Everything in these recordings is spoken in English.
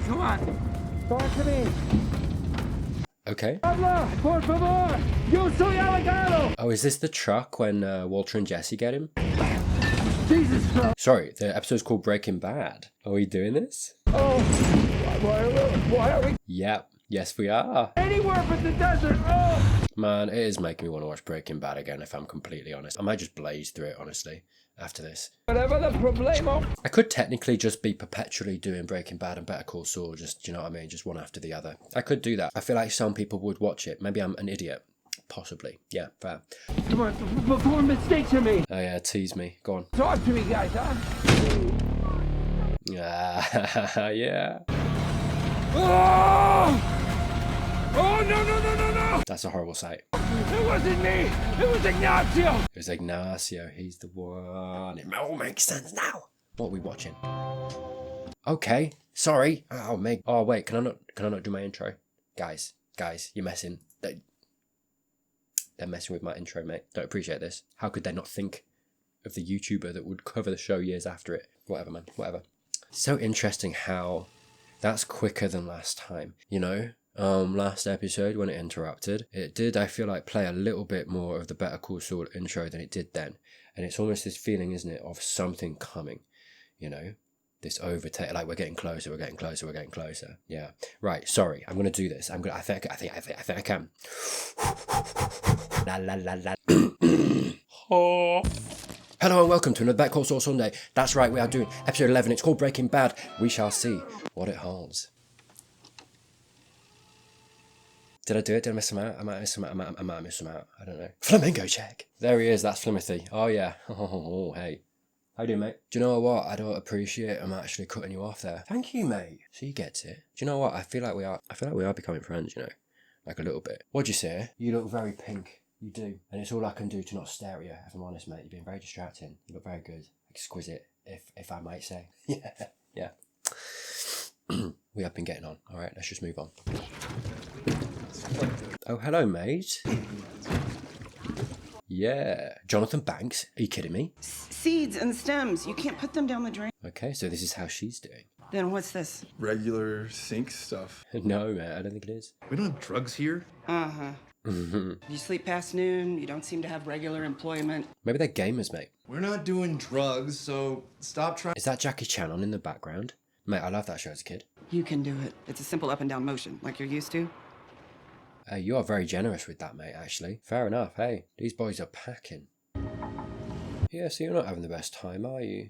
Come on. Talk to me. Okay. Habla, por favor. Yo soy allegado. Oh, is this the truck when Walter and Jesse get him? Jesus Christ. Sorry, the episode's called Breaking Bad. Are we doing this? Oh. Why are we? Yep. Yes, we are. Anywhere but the desert. Oh. Man, it is making me want to watch Breaking Bad again, if I'm completely honest. I might just blaze through it, honestly, after this. Whatever the problemo. I could technically just be perpetually doing Breaking Bad and Better Call Saul, just, you know what I mean? Just one after the other. I could do that. I feel like some people would watch it. Maybe I'm an idiot. Possibly. Yeah, fair. Come on, perform mistakes to me. Oh yeah, tease me. Go on. Talk to me, guys, huh? Yeah. Oh! Oh, no. That's a horrible sight. It wasn't me. It was Ignacio. It was Ignacio. He's the one. It all makes sense now. What are we watching? Okay. Sorry. Oh, Meg. Oh, wait. Can I not do my intro? Guys, you're messing. They're messing with my intro, mate. Don't appreciate this. How could they not think of the YouTuber that would cover the show years after it? Whatever, man. Whatever. So interesting how that's quicker than last time, you know? Last episode when it interrupted, it did, I feel like, play a little bit more of the Better Call Saul intro than it did then. And it's almost this feeling, isn't it, of something coming, you know? This overtake, like we're getting closer. Yeah. Right, sorry, I'm gonna do this. I think I can. La la la la. Oh. Hello and welcome to another Better Call Saul Sunday. That's right, we are doing episode 11. It's called Breaking Bad. We shall see what it holds. Did I do it? Did I miss him out? I might miss him out. I don't know. Flamingo check. There he is. That's Flimothy. Oh, yeah. Oh, hey. How you doing, mate? Do you know what? I don't appreciate I'm actually cutting you off there. Thank you, mate. So you get it. Do you know what? I feel like we are becoming friends, you know? Like a little bit. What'd you say? You look very pink. You do. And it's all I can do to not stare at you, if I'm honest, mate. You've been very distracting. You look very good. Exquisite, if I might say. Yeah. We have been getting on. All right, let's just move on. Oh, hello, mate. Yeah. Jonathan Banks. Are you kidding me? Seeds and stems. You can't put them down the drain. Okay, so this is how she's doing. Then what's this? Regular sink stuff. No, man, I don't think it is. We don't have drugs here. Uh-huh. You sleep past noon. You don't seem to have regular employment. Maybe they're gamers, mate. We're not doing drugs, so stop trying. Is that Jackie Chan on in the background? Mate, I love that show as a kid. You can do it. It's a simple up and down motion, like you're used to. You are very generous with that, mate, actually. Fair enough. Hey, these boys are packing. Yeah, so you're not having the best time, are you?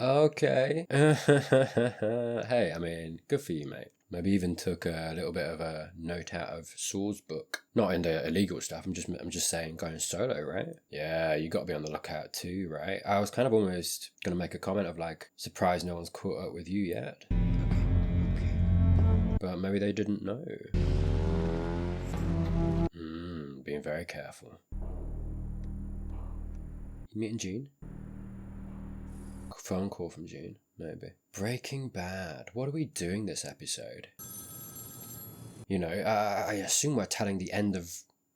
Okay. Hey, I mean, good for you, mate. Maybe even took a little bit of a note out of Saul's book. Not in the illegal stuff, I'm just saying going solo, right? Yeah, you got to be on the lookout too, right? I was kind of almost going to make a comment of like, surprised no one's caught up with you yet. But maybe they didn't know. Being very careful. You meeting Gene? Phone call from Gene, maybe. Breaking Bad. What are we doing this episode? You know, I assume we're telling the end of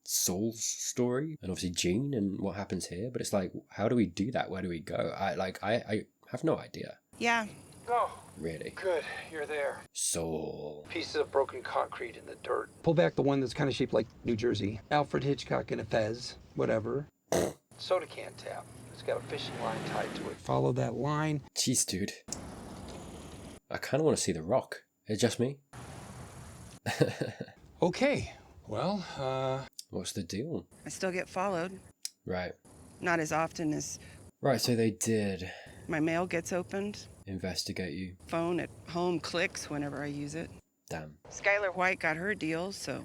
Saul's story, and obviously Gene and what happens here, but it's like, how do we do that? Where do we go? I have no idea. Yeah. Oh, really. good. You're there. Saul. Pieces of broken concrete in the dirt. Pull back the one that's kind of shaped like New Jersey. Alfred Hitchcock in a fez, whatever. Soda can tap. It's got a fishing line tied to it. Follow that line. Jeez, dude. I kind of want to see The Rock. It's just me. Okay. Well, What's the deal? I still get followed. Right. Not as often as Right, so they did my mail gets opened. investigate you. Phone at home clicks whenever I use it. Damn. Skylar White got her deal, so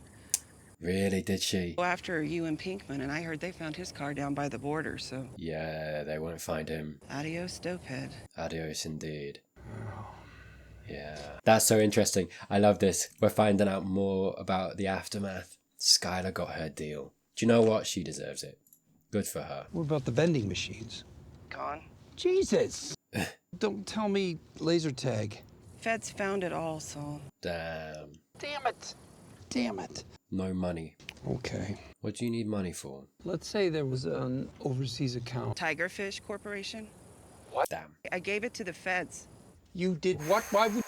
Really, did she? after you and Pinkman, and I heard they found his car down by the border, so Yeah, they won't find him. adios, dopehead. Adios indeed. Yeah. That's so interesting. I love this. We're finding out more about the aftermath. Skylar got her deal. Do you know what? She deserves it. Good for her. what about the vending machines? Gone. Jesus! Don't tell me laser tag. Feds found it all, so Damn. Damn it. Damn it. No money. Okay. What do you need money for? Let's say there was an overseas account. Tigerfish Corporation. Damn. I gave it to the feds. You did what? Why would...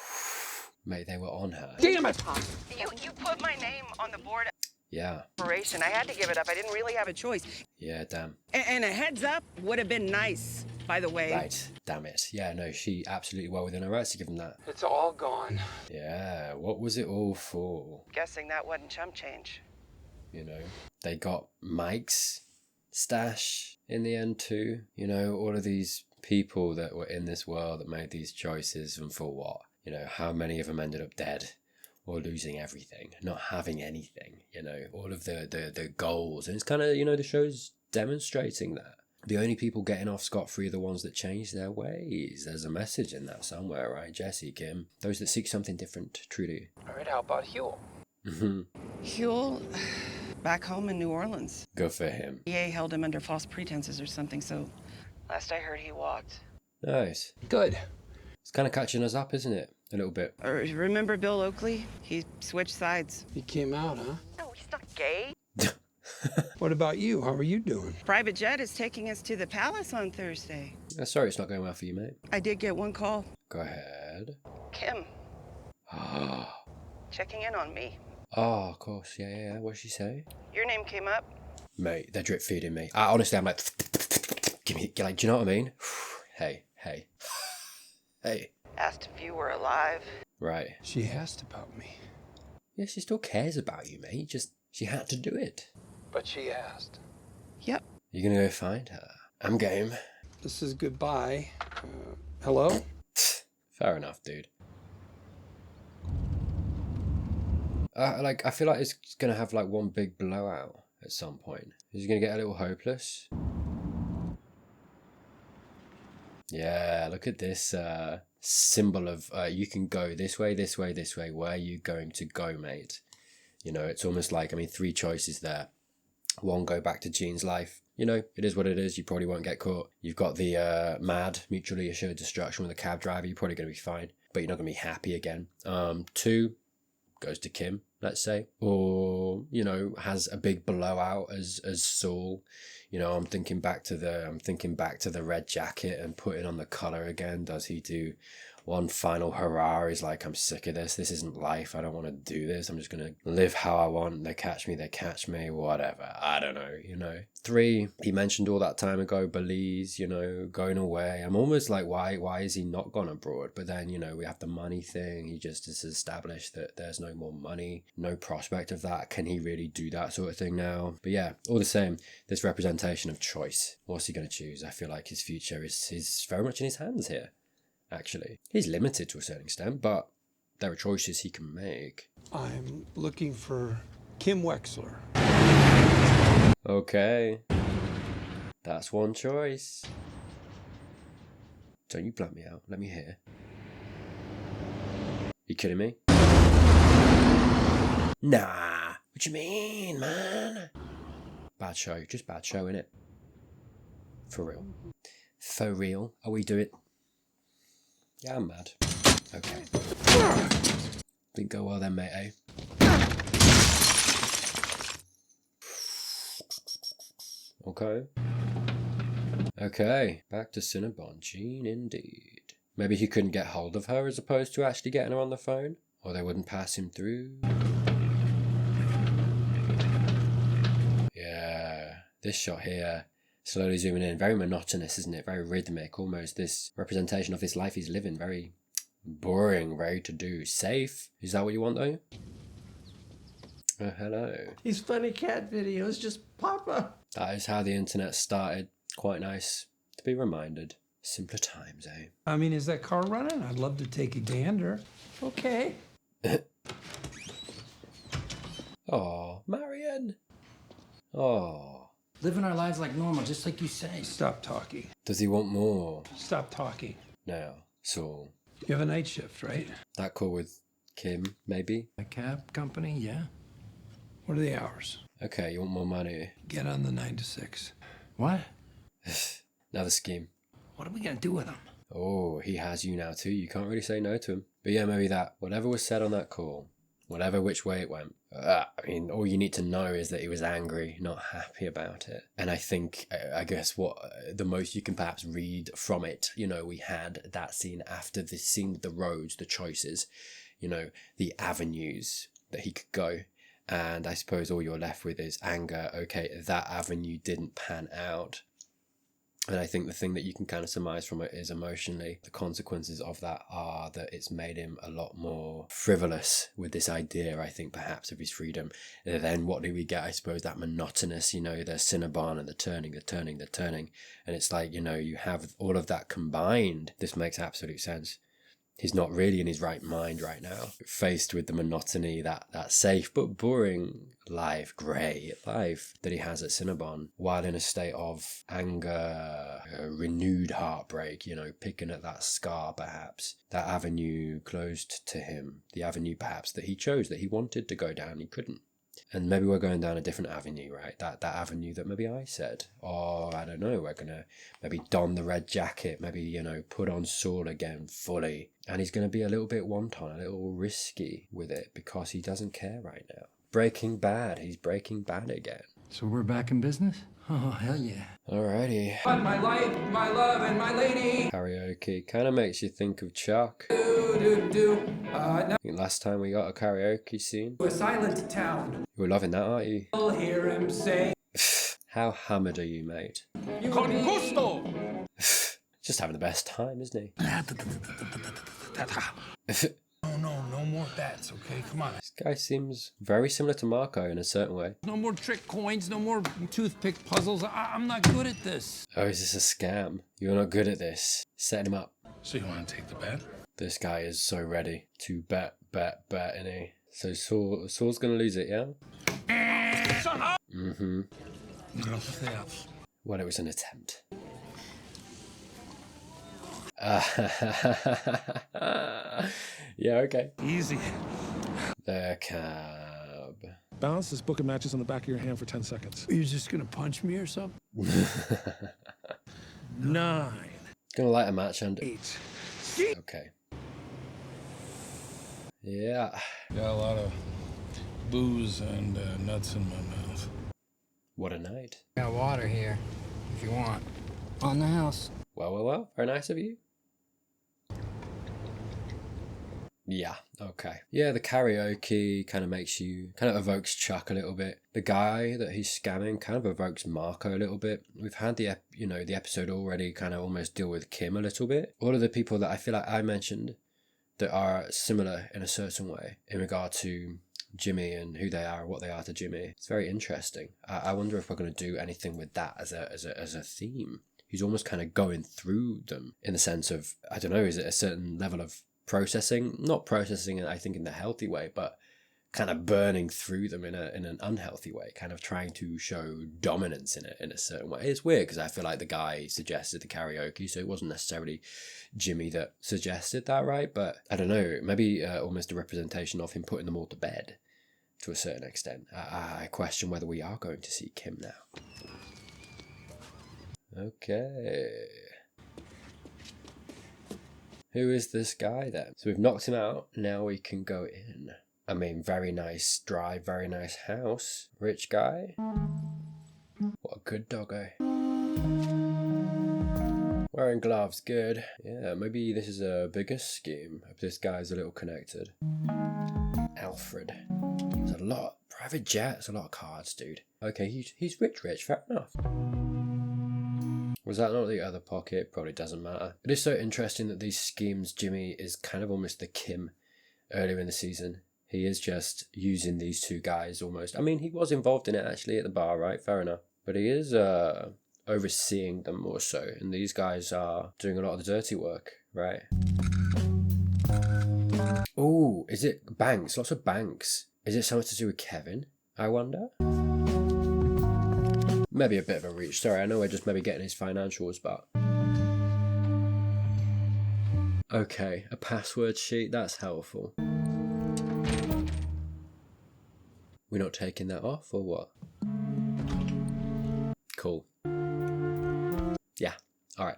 Mate, they were on her. Damn it! You put my name on the board Yeah. operation. I had to give it up. I didn't really have a choice. Yeah, damn. And a heads up would have been nice, by the way. Right. Damn it. Yeah, no, she absolutely well within her rights to give them that. It's all gone. Yeah, what was it all for? Guessing that wasn't chump change. You know, they got Mike's stash in the end too. You know, all of these people that were in this world that made these choices, and for what? You know, how many of them ended up dead or losing everything, not having anything, you know, all of the goals. And it's kind of, you know, the show's demonstrating that. The only people getting off scot-free are the ones that change their ways. There's a message in that somewhere, right, Jesse, Kim? Those that seek something different, truly. All right, how about Huel? Huel, back home in New Orleans. Good for him. EA held him under false pretenses or something, so last I heard he walked. Nice. Good. It's kind of catching us up, isn't it? A little bit. Remember Bill Oakley? He switched sides. He came out, huh? No, he's not gay. What about you? How are you doing? Private jet is taking us to the palace on Thursday. Sorry it's not going well for you, mate. I did get one call. Go ahead. Kim, checking in on me. Oh, of course. Yeah. What'd she say? Your name came up. Mate, they're drip feeding me. Honestly, I'm like, give me, like, do you know what I mean? Hey. Asked if you were alive. Right. She asked about me. Yeah, she still cares about you, mate. Just, she had to do it. But she asked. Yep. You gonna go find her? I'm game. This is goodbye. Hello? Fair enough, dude. I feel like it's gonna have like one big blowout at some point. Is he gonna get a little hopeless? Yeah, look at this symbol of you can go this way, this way, this way. Where are you going to go, mate? You know, it's almost like, I mean, 3 choices there. 1, go back to Jean's life. You know, it is what it is. You probably won't get caught. You've got the mad, mutually assured destruction with a cab driver. You're probably going to be fine, but you're not going to be happy again. 2 goes to Kim, let's say, or, you know, has a big blowout as Saul. You know, I'm thinking back to the red jacket and putting on the collar again. Does he do one final hurrah? He's like, I'm sick of this. This isn't life. I don't want to do this. I'm just going to live how I want. They catch me, whatever. I don't know, you know. 3, he mentioned all that time ago, Belize, you know, going away. I'm almost like, why is he not gone abroad? But then, you know, we have the money thing. He just has established that there's no more money, no prospect of that. Can he really do that sort of thing now? But yeah, all the same, this representation of choice. What's he going to choose? I feel like his future is very much in his hands here. Actually, he's limited to a certain extent, but there are choices he can make. I'm looking for Kim Wexler. Okay, that's one choice. Don't you blunt me out. Let me hear. You kidding me? Nah. What you mean, man? Bad show. Just bad show, innit? For real. For real. Are we doing... Yeah, I'm mad. Okay. Didn't go well then, mate, eh? Okay. Okay, back to Cinnabon. Jean, indeed. Maybe he couldn't get hold of her as opposed to actually getting her on the phone? Or they wouldn't pass him through? Yeah, this shot here, slowly zooming in, very monotonous, isn't it? Very rhythmic, almost this representation of this life he's living. Very boring, very to do. Safe? Is that what you want, though? Oh, hello. These funny cat videos just pop up. That is how the internet started. Quite nice to be reminded. Simpler times, eh? I mean, is that car running? I'd love to take a gander. Okay. Oh, Marion. Oh. Living our lives like normal, just like you say. Stop talking. Does he want more? Stop talking. Now, Saul. You have a night shift, right? That call with Kim, maybe? A cab company, yeah. What are the hours? Okay, you want more money? Get on the 9 to 6. What? Another scheme. What are we gonna do with him? Oh, he has you now too. You can't really say no to him. But yeah, maybe that. Whatever was said on that call whatever which way it went. I mean, all you need to know is that he was angry, not happy about it. And I think, I guess what the most you can perhaps read from it, you know, we had that scene after the scene with the roads, the choices, you know, the avenues that he could go. And I suppose all you're left with is anger. Okay, that avenue didn't pan out. And I think the thing that you can kind of surmise from it is emotionally, the consequences of that are that it's made him a lot more frivolous with this idea, I think, perhaps, of his freedom. And then what do we get? I suppose that monotonous, you know, the Cinnabon and the turning. And it's like, you know, you have all of that combined. This makes absolute sense. He's not really in his right mind right now, faced with the monotony, that safe but boring life, grey life that he has at Cinnabon, while in a state of anger, renewed heartbreak, you know, picking at that scar perhaps, that avenue closed to him, the avenue perhaps that he chose, that he wanted to go down, he couldn't. And maybe we're going down a different avenue, right? That avenue that maybe I said. Or, I don't know, we're going to maybe don the red jacket, maybe, you know, put on Saul again fully. And he's going to be a little bit wanton, a little risky with it because he doesn't care right now. Breaking Bad, he's Breaking Bad again. So we're back in business? Oh, hell yeah. Alrighty. My life, my love, and my lady. Karaoke kind of makes you think of Chuck. I think last time we got a karaoke scene. A silent town. You were loving that, aren't you? I'll hear him say. How hammered are you, mate? Con gusto! Just having the best time, isn't he? No more bets, okay? Come on. This guy seems very similar to Marco in a certain way. No more trick coins, no more toothpick puzzles. I'm not good at this. Oh, is this a scam? You're not good at this. Set him up. So you want to take the bet? This guy is so ready to bet, isn't he? So Saul's gonna lose it, yeah? Mm-hmm. Well, it was an attempt. Yeah, okay. Easy. The cab. Balance is booking matches on the back of your hand for 10 seconds. You're just gonna punch me or something? 9. Gonna light a match and 8. okay. Yeah. Got a lot of booze and nuts in my mouth. What a night. Got water here, if you want. On the house. Well. Very nice of you. Yeah, okay. Yeah, the karaoke kind of evokes Chuck a little bit. The guy that he's scamming kind of evokes Marco a little bit. We've had the episode already kind of almost deal with Kim a little bit. All of the people that I feel like I mentioned that are similar in a certain way in regard to Jimmy and who they are, what they are to Jimmy. It's very interesting. I wonder if we're going to do anything with that as a theme. He's almost kind of going through them in the sense of, I don't know, is it a certain level of processing? Not processing, I think, in the healthy way, but kind of burning through them in an unhealthy way, kind of trying to show dominance in a certain way. It's weird because I feel like the guy suggested the karaoke, so it wasn't necessarily Jimmy that suggested that, right? But I don't know, maybe almost a representation of him putting them all to bed to a certain extent. I question whether we are going to see Kim now. Okay. Who is this guy then? So we've knocked him out, now we can go in. I mean, very nice drive, very nice house. Rich guy. What a good doggo. Wearing gloves, good. Yeah, maybe this is a bigger scheme. If this guy's a little connected. Alfred. There's a lot. Private jet, there's a lot of cards, dude. Okay, he's rich, fair enough. Was that not the other pocket? Probably doesn't matter. It is so interesting that these schemes, Jimmy is kind of almost the Kim earlier in the season. He is just using these two guys almost. I mean, he was involved in it actually at the bar, right? Fair enough. But he is overseeing them more so. And these guys are doing a lot of the dirty work, right? Oh, is it banks? Lots of banks. Is it something to do with Kevin, I wonder? Maybe a bit of a reach. Sorry, I know we're just maybe getting his financials, but... Okay, a password sheet, that's helpful. We're not taking that off, or what? Cool. Yeah, alright.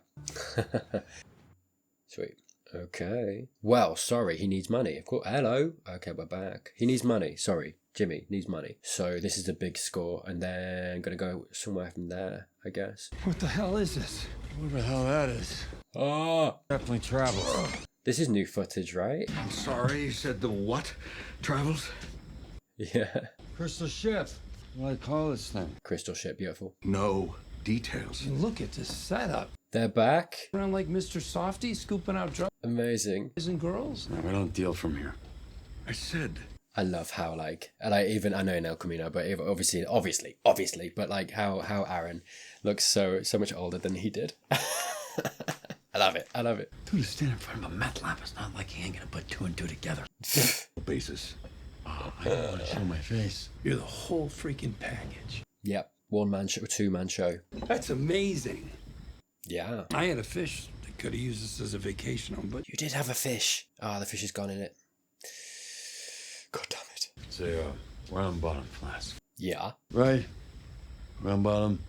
Sweet. Okay. Well, sorry, he needs money. Of course. Hello. Okay, we're back. He needs money. Sorry, Jimmy needs money. So this is a big score, and then gonna go somewhere from there, I guess. What the hell is this? What the hell that is? Oh, Definitely travels. this is new footage, right? I'm sorry, you said the what? Travels? Yeah. Crystal ship. What do I call this thing? Crystal ship, beautiful. No details. Look at this setup. They're back. Around like Mr. Softy, scooping out drugs Amazing. and girls. No, we don't deal from here. I said. I love how even I know in El Camino, but obviously, but like how Aaron looks so much older than he did. I love it. Dude, to stand in front of a meth lab, it's not like he ain't gonna put two and two together. Basis. Oh, I don't want to show my face. You're the whole freaking package. Yep, one man show, two man show. That's amazing. Yeah, I had a fish that could have used this as a vacation home, but you did have a fish. Ah, the fish is gone in it. God damn it. It's a round bottom flask. Yeah. Right. Round bottom.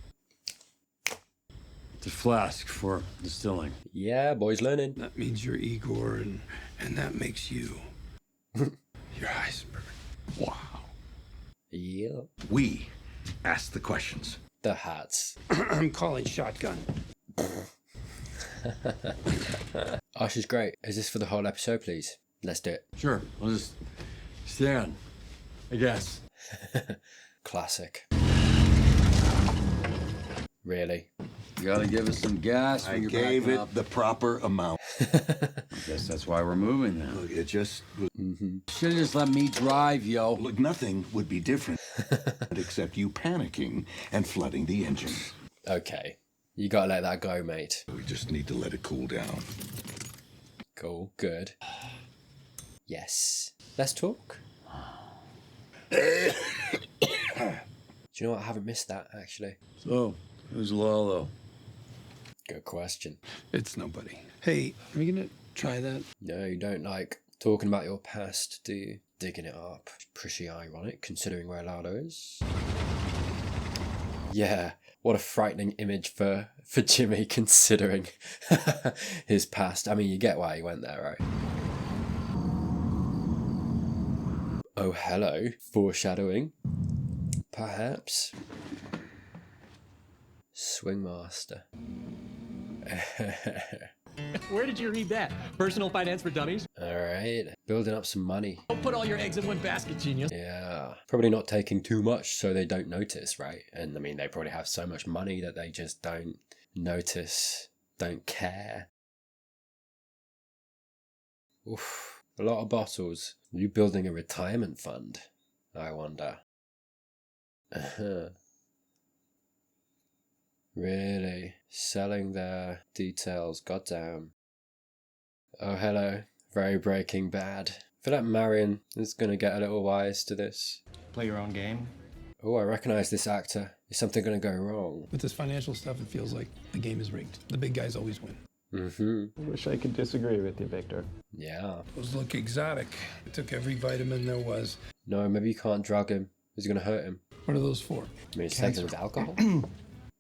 It's a flask for distilling. Yeah, boys learning. that means you're Igor, and that makes you. You're Heisenberg. Wow. Yeah. We asked the questions. The hats. I'm calling shotgun. Oh, she's great. Is this for the whole episode, please? Let's do it. Sure. I'll just stand, I guess. Classic. Really? You gotta give us some gas. I gave it the proper amount. I guess that's why we're moving now. Look, it just was. Should've just let me drive, yo. Look, nothing would be different except you panicking and flooding the engine. Okay. You gotta let that go, mate. We just need to let it cool down. Cool. Good. Yes. Let's talk. Do you know what? I haven't missed that, actually. So, who's Lalo? Good question. It's nobody. Hey, are we gonna try that? No, you don't like talking about your past, do you? Digging it up. Pretty ironic, considering where Lalo is. Yeah, what a frightening image for Jimmy, considering his past. I mean, you get why he went there, right? Oh, hello. Foreshadowing. Perhaps. Swingmaster. Where did you read that? Personal Finance for Dummies? Alright, building up some money. Don't put all your eggs in one basket, genius. Yeah, probably not taking too much so they don't notice, right? And I mean, they probably have so much money that they just don't notice, don't care. Oof, a lot of bottles. Are you building a retirement fund? I wonder. Really? Selling their details, goddamn. Oh, hello. Very Breaking Bad. I feel like Marion is going to get a little wise to this. Play your own game. Oh, I recognise this actor. Is something going to go wrong? With this financial stuff, it feels like the game is rigged. The big guys always win. Mm-hmm. I wish I could disagree with you, Victor. Yeah. Those look exotic. I took every vitamin there was. No, maybe you can't drug him. Is it going to hurt him? What are those for? I mean, it's taken with alcohol.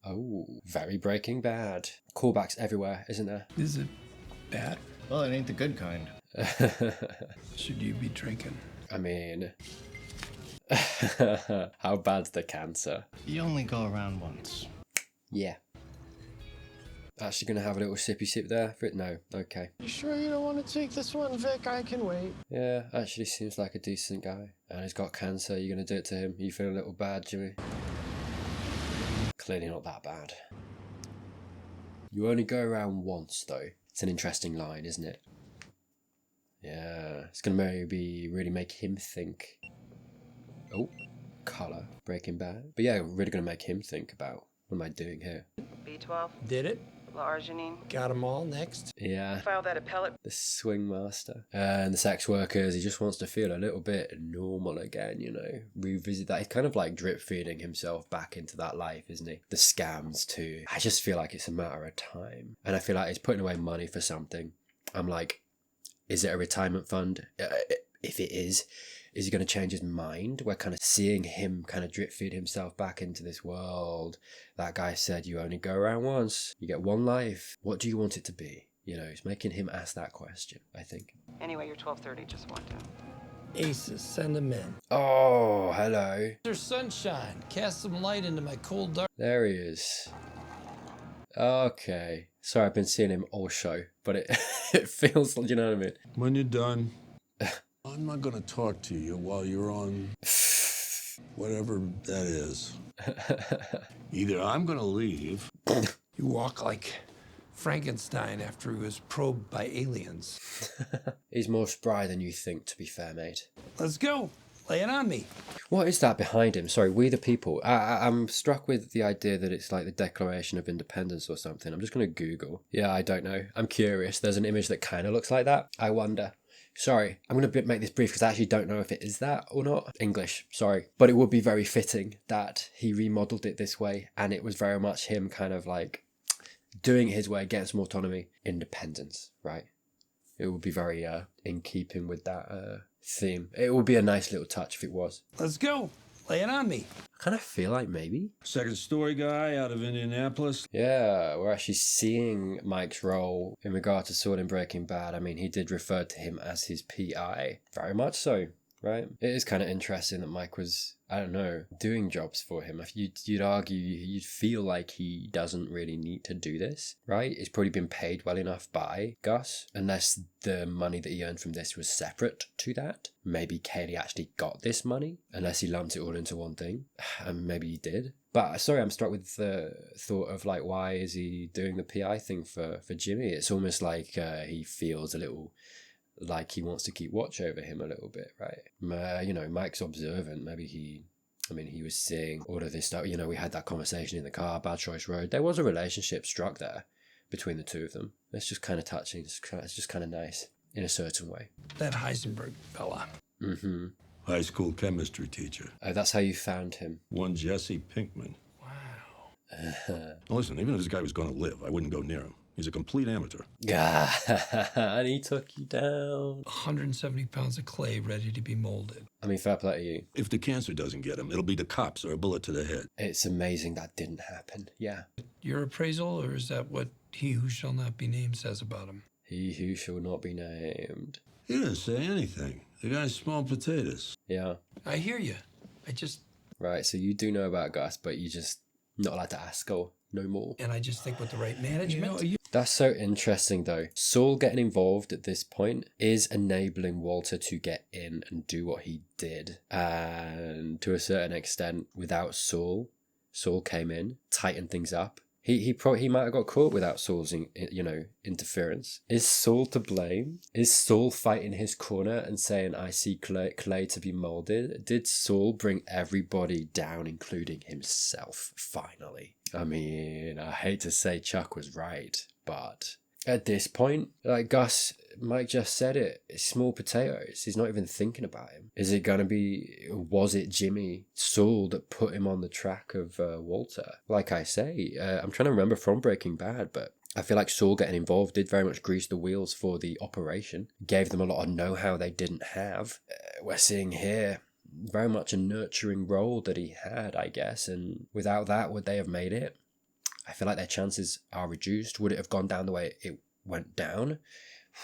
Oh, very Breaking Bad. Callbacks everywhere, isn't there? Is it bad? Well, it ain't the good kind. Should you be drinking? I mean, how bad's the cancer? You only go around once. Yeah. Actually gonna have a little sippy sip there? No, okay. You sure you don't want to take this one, Vic? I can wait. Yeah, actually seems like a decent guy. And he's got cancer, you're gonna do it to him? You feel a little bad, Jimmy? Clearly not that bad. You only go around once, though. It's an interesting line, isn't it? Yeah, it's gonna maybe really make him think. Oh, colour, Breaking Bad. But yeah, really gonna make him think about, what am I doing here? B12, Did it? L-arginine. Got them all. Next. Yeah. File that appellate. The swing master. And the sex workers, he just wants to feel a little bit normal again, you know. Revisit that. He's kind of like drip feeding himself back into that life, isn't he? The scams too. I just feel like it's a matter of time. And I feel like he's putting away money for something. I'm like, is it a retirement fund? If it is he going to change his mind? We're kind of seeing him kind of drip feed himself back into this world. That guy said, you only go around once. You get one life. What do you want it to be? You know, it's making him ask that question, I think. Anyway, your 12:30 just walked in. Aces, send them in. Oh, hello. There's sunshine. Cast some light into my cold dark. There he is. Okay. Sorry, I've been seeing him all show, but it it feels, you know what I mean? When you're done, I'm not gonna talk to you while you're on whatever that is. Either I'm gonna leave. You walk like Frankenstein after he was probed by aliens. He's more spry than you think, to be fair, mate. Let's go. Lay it on me. What is that behind him? Sorry, We the People. I'm struck with the idea that it's like the Declaration of Independence or something. I'm just going to Google. Yeah, I don't know. I'm curious. There's an image that kind of looks like that. I wonder. Sorry, I'm going to make this brief because I actually don't know if it is that or not. English, sorry. But it would be very fitting that he remodeled it this way, and it was very much him kind of like doing it his way, getting some autonomy, independence, right? It would be very in keeping with that theme. It would be a nice little touch if it was. Let's go. Lay it on me. I kind of feel like maybe. Second story guy out of Indianapolis. Yeah, we're actually seeing Mike's role in regard to Saul in Breaking Bad. I mean, he did refer to him as his PI. Very much so, right? It is kind of interesting that Mike was, I don't know, doing jobs for him. If you'd argue, you'd feel like he doesn't really need to do this, right? He's probably been paid well enough by Gus, unless the money that he earned from this was separate to that. Maybe Kaylee actually got this money, unless he lumped it all into one thing. And maybe he did. But sorry, I'm struck with the thought of like, why is he doing the PI thing for Jimmy? It's almost like he feels a little like he wants to keep watch over him a little bit, right? You know, Mike's observant. Maybe he was seeing all of this stuff. You know, we had that conversation in the car, Bad Choice Road. There was a relationship struck there between the two of them. It's just kind of touching. It's just kind of nice in a certain way. That Heisenberg fella. Mm-hmm. High school chemistry teacher. Oh, that's how you found him. One Jesse Pinkman. Wow. Listen, even if this guy was going to live, I wouldn't go near him. He's a complete amateur. Yeah, and he took you down. 170 pounds of clay ready to be molded. I mean, fair play to you. If the cancer doesn't get him, it'll be the cops or a bullet to the head. It's amazing that didn't happen. Yeah. Your appraisal, or is that what he who shall not be named says about him? He who shall not be named. He didn't say anything. The guy's small potatoes. Yeah. I hear you. I just... Right, so you do know about Gus, but you just not allowed to ask or no more. And I just think with the right management... That's so interesting, though. Saul getting involved at this point is enabling Walter to get in and do what he did. And to a certain extent, without Saul came in, tightened things up. He might have got caught without Saul's interference. Is Saul to blame? Is Saul fighting his corner and saying, I see clay to be molded? Did Saul bring everybody down, including himself, finally? I mean, I hate to say Chuck was right, but at this point, like Mike just said it, it's small potatoes. He's not even thinking about him. Was it Jimmy, Saul, that put him on the track of Walter? Like I say, I'm trying to remember from Breaking Bad, but I feel like Saul getting involved did very much grease the wheels for the operation. Gave them a lot of know-how they didn't have. We're seeing here very much a nurturing role that he had, I guess, and without that, would they have made it? I feel like their chances are reduced. Would it have gone down the way it went down?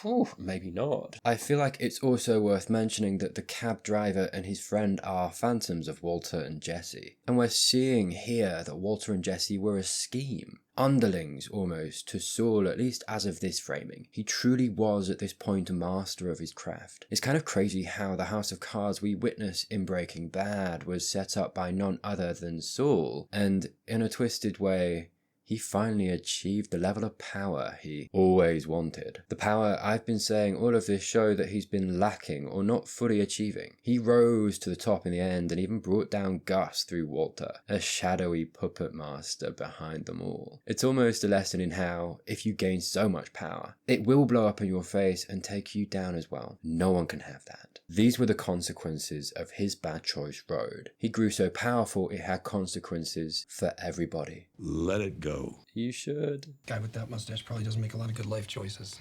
Whew, maybe not. I feel like it's also worth mentioning that the cab driver and his friend are phantoms of Walter and Jesse. And we're seeing here that Walter and Jesse were a scheme. Underlings, almost, to Saul, at least as of this framing. He truly was at this point a master of his craft. It's kind of crazy how the house of cards we witness in Breaking Bad was set up by none other than Saul, and in a twisted way, he finally achieved the level of power he always wanted. The power I've been saying all of this show that he's been lacking or not fully achieving. He rose to the top in the end and even brought down Gus through Walter, a shadowy puppet master behind them all. It's almost a lesson in how, if you gain so much power, it will blow up in your face and take you down as well. No one can have that. These were the consequences of his Bad Choice Road. He grew so powerful it had consequences for everybody. Let it go. You should. Guy with that mustache probably doesn't make a lot of good life choices.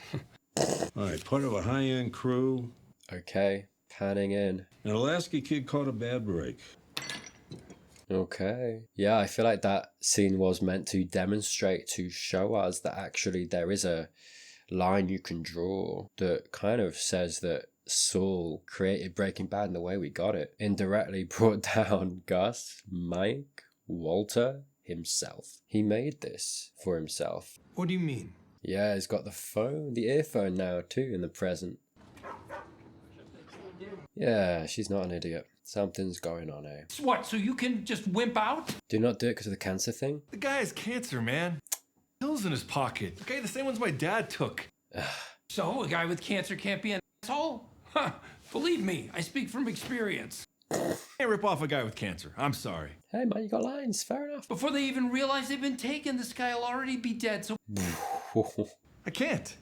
All right, part of a high-end crew. Okay, panning in. An Alaska kid caught a bad break. Okay. Yeah, I feel like that scene was meant to demonstrate, to show us that actually there is a line you can draw that kind of says that Saul created Breaking Bad in the way we got it. Indirectly brought down Gus, Mike, Walter, himself. He made this for himself. What do you mean? Yeah, he's got the earphone now too in the present. Yeah, she's not an idiot. Something's going on, eh? What, so you can just wimp out? Do not do it because of the cancer thing? The guy has cancer, man. Pills in his pocket. Okay, the same ones my dad took. So, a guy with cancer can't be an asshole? Huh, believe me, I speak from experience. Can't rip off a guy with cancer. I'm sorry. Hey man, you got lines. Fair enough. Before they even realize they've been taken, this guy will already be dead, so... I can't.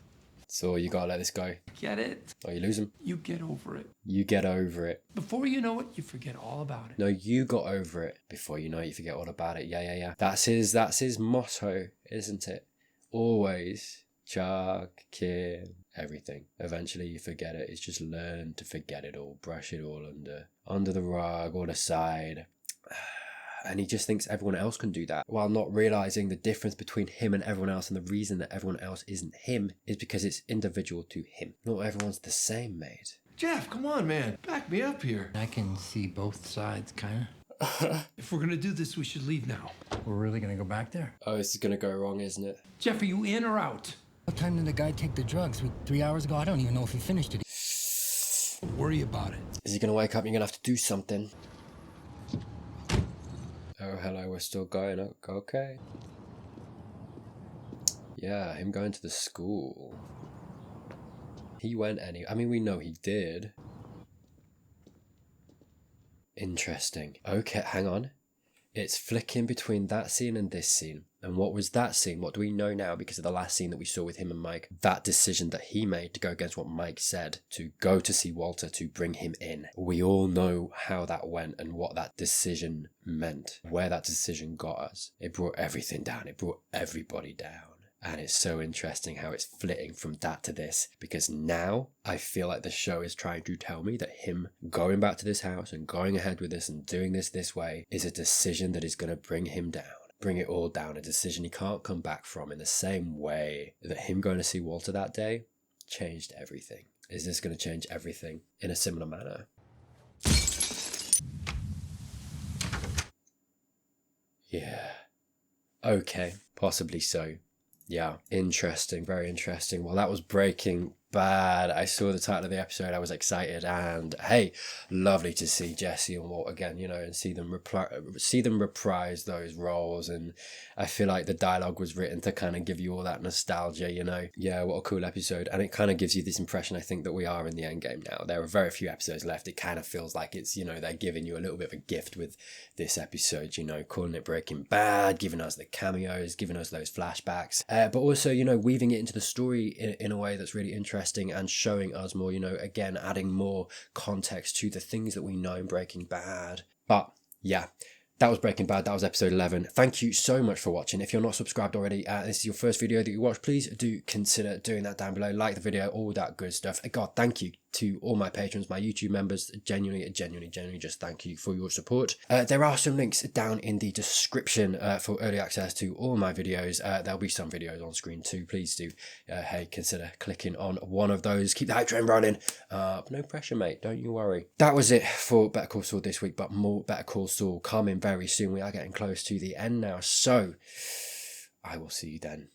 So you gotta let this go. Get it? Or you lose him. You get over it. You get over it. Before you know it, you forget all about it. No, you got over it. Before you know it, you forget all about it. Yeah. That's his motto, isn't it? Always Chuck, Kim, everything. Eventually you forget it. It's just learn to forget it all. Brush it all under the rug or aside. And he just thinks everyone else can do that, while not realizing the difference between him and everyone else. And the reason that everyone else isn't him is because it's individual to him. Not everyone's the same, mate. Jeff, come on, man. Back me up here. I can see both sides, kind of. If we're gonna do this, we should leave now. We're really gonna go back there? Oh, this is gonna go wrong, isn't it? Jeff, are you in or out? What time did the guy take the drugs? 3 hours ago? I don't even know if he finished it. Don't worry about it. Is he gonna wake up and you're gonna have to do something? Oh, hello, we're still going. Okay. Yeah, him going to the school. He went I mean, we know he did. Interesting. Okay, hang on. It's flicking between that scene and this scene. And what was that scene? What do we know now because of the last scene that we saw with him and Mike? That decision that he made to go against what Mike said, to go to see Walter, to bring him in. We all know how that went and what that decision meant, where that decision got us. It brought everything down. It brought everybody down. And it's so interesting how it's flitting from that to this, because now I feel like the show is trying to tell me that him going back to this house and going ahead with this and doing this way is a decision that is going to bring him down. Bring it all down, a decision he can't come back from, in the same way that him going to see Walter that day changed everything. Is this going to change everything in a similar manner? Yeah. Okay, possibly so. Yeah, interesting, very interesting. Well, that was Breaking Bad. I saw the title of the episode, I was excited, and hey, lovely to see Jesse and Walt again, you know, and see them reprise those roles. And I feel like the dialogue was written to kind of give you all that nostalgia, you know. Yeah, what a cool episode. And it kind of gives you this impression, I think, that we are in the end game now. There are very few episodes left. It kind of feels like it's, you know, they're giving you a little bit of a gift with this episode, you know, calling it Breaking Bad, giving us the cameos, giving us those flashbacks, but also, you know, weaving it into the story in a way that's really interesting and showing us more, you know, again, adding more context to the things that we know in Breaking Bad. But yeah, that was Breaking Bad. That was episode 11. Thank you so much for watching. If you're not subscribed already, this is your first video that you watch, please do consider doing that down below. Like the video, all that good stuff. God, thank you to all my patrons, my YouTube members. Genuinely just thank you for your support. There are some links down in the description for early access to all my videos. There'll be some videos on screen too. Please do, hey, consider clicking on one of those. Keep the hype train running. No pressure, mate. Don't you worry. That was it for Better Call Saul this week, but more Better Call Saul coming very soon. We are getting close to the end now, so I will see you then.